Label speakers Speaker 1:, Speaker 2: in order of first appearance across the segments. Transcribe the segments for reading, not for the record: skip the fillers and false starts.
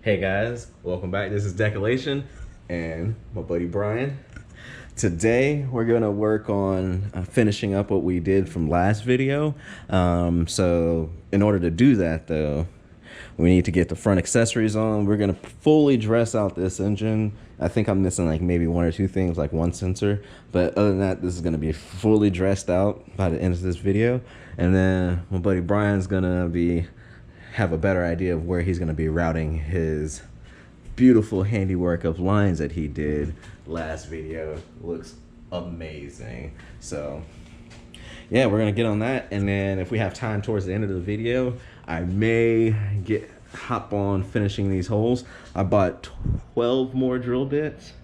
Speaker 1: Hey guys, welcome back. This is Decolation and my buddy Brian. Today we're gonna work on finishing up what we did from last video. So in order to do that though, we need to get the front accessories on. We're gonna fully dress out this engine. I think I'm missing like maybe one or two things, like one sensor. But other than that, this is gonna be fully dressed out by the end of this video. And then my buddy Brian's gonna have a better idea of where he's going to be routing his beautiful handiwork of lines that he did last video. Looks amazing. So yeah, we're going to get on that, and then if we have time towards the end of the video, I may hop on finishing these holes. I bought 12 more drill bits.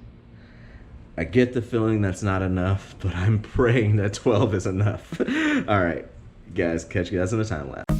Speaker 1: I get the feeling that's not enough, but I'm praying that 12 is enough. All right, guys, catch you guys in the time lapse.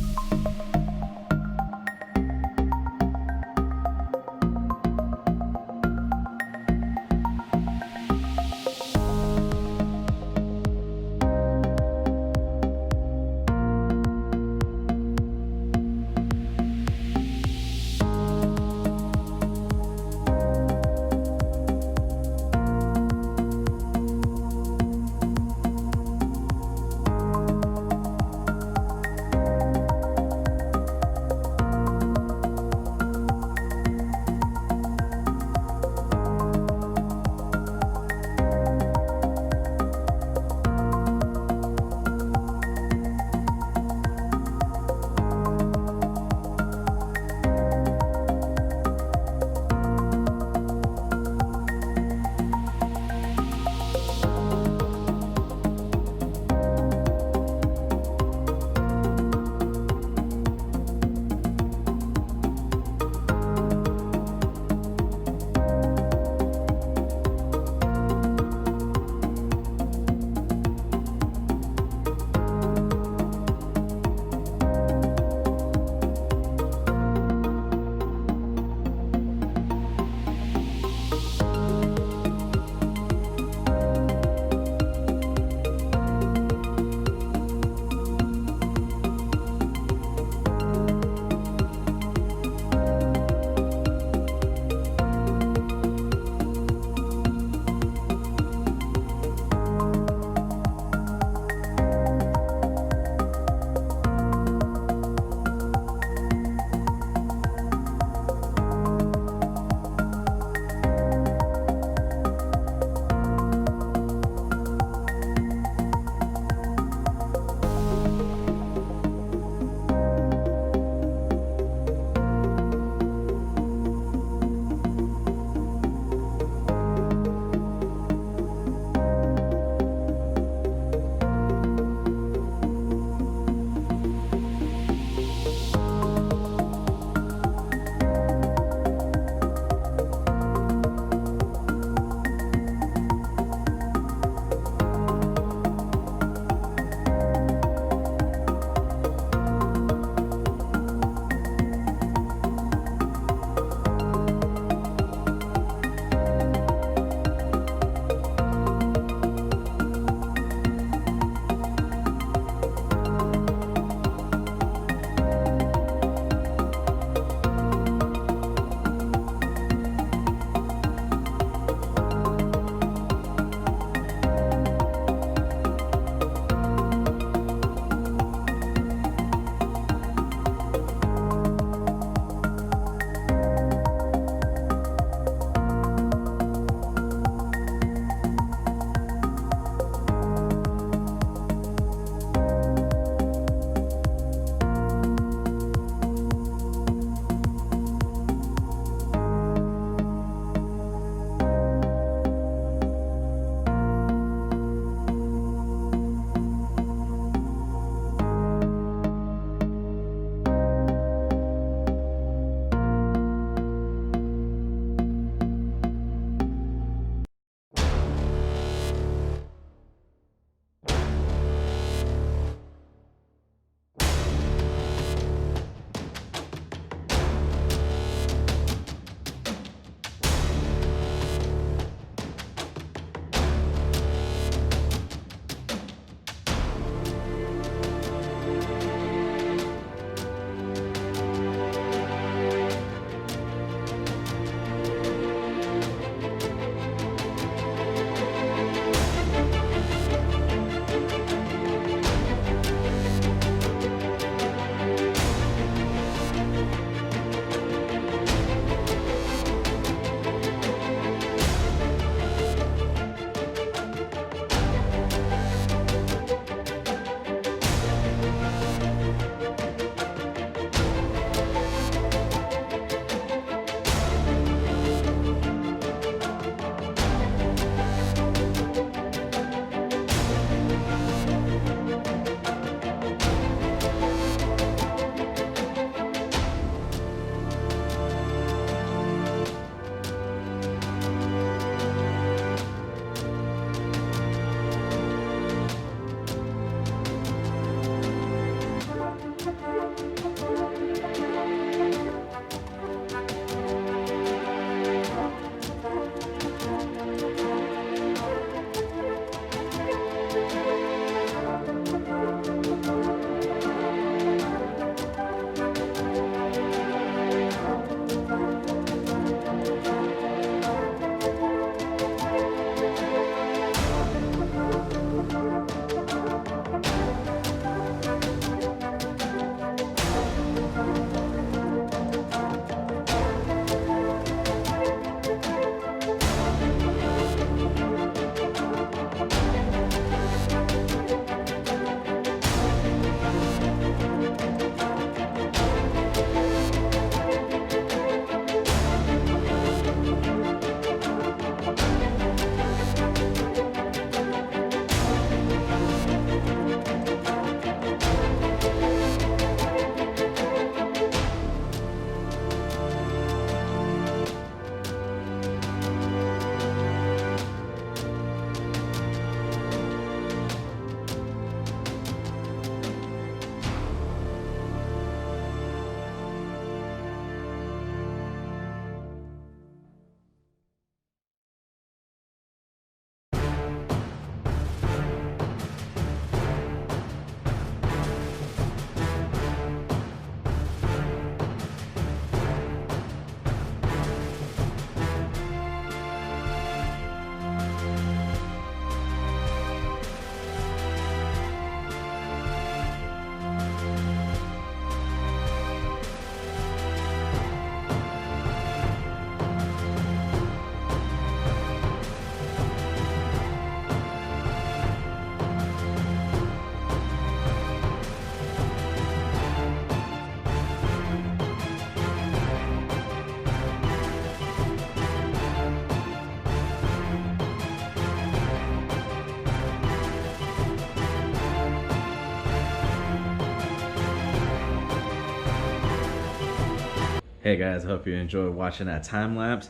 Speaker 1: Hey guys, I hope you enjoyed watching that time lapse.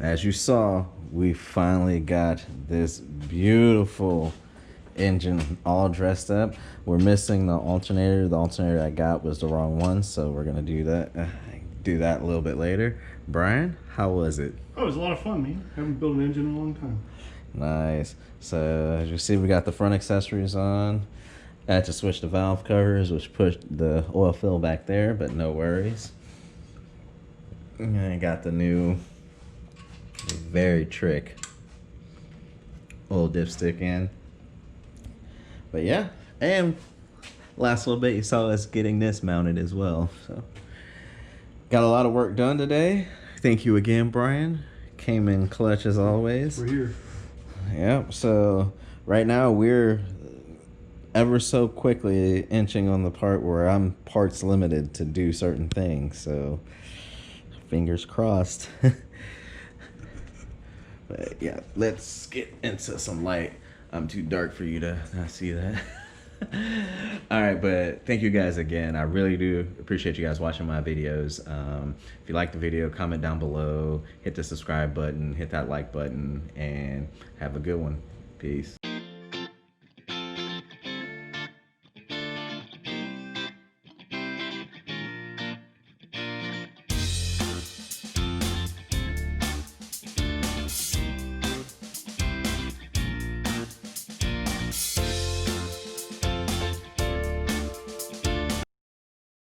Speaker 1: As you saw, we finally got this beautiful engine all dressed up. We're missing the alternator. The alternator I got was the wrong one, so we're gonna do that a little bit later. Brian, how was it?
Speaker 2: Oh, it was a lot of fun, man. Haven't built an engine in a long time.
Speaker 1: Nice. So as you see, we got the front accessories on. I had to switch the valve covers, which pushed the oil fill back there, but no worries. And I got the new, very trick oil dipstick in. But yeah, and last little bit you saw us getting this mounted as well. So got a lot of work done today. Thank you again, Brian. Came in clutch as always.
Speaker 2: We're here.
Speaker 1: Yep. So right now we're ever so quickly inching on the part where I'm parts limited to do certain things. So fingers crossed. But yeah, let's get into some light. I'm too dark for you to not see that. All right, but thank you guys again. I really do appreciate you guys watching my videos. If you like the video, comment down below, hit the subscribe button, hit that like button, and have a good one. Peace.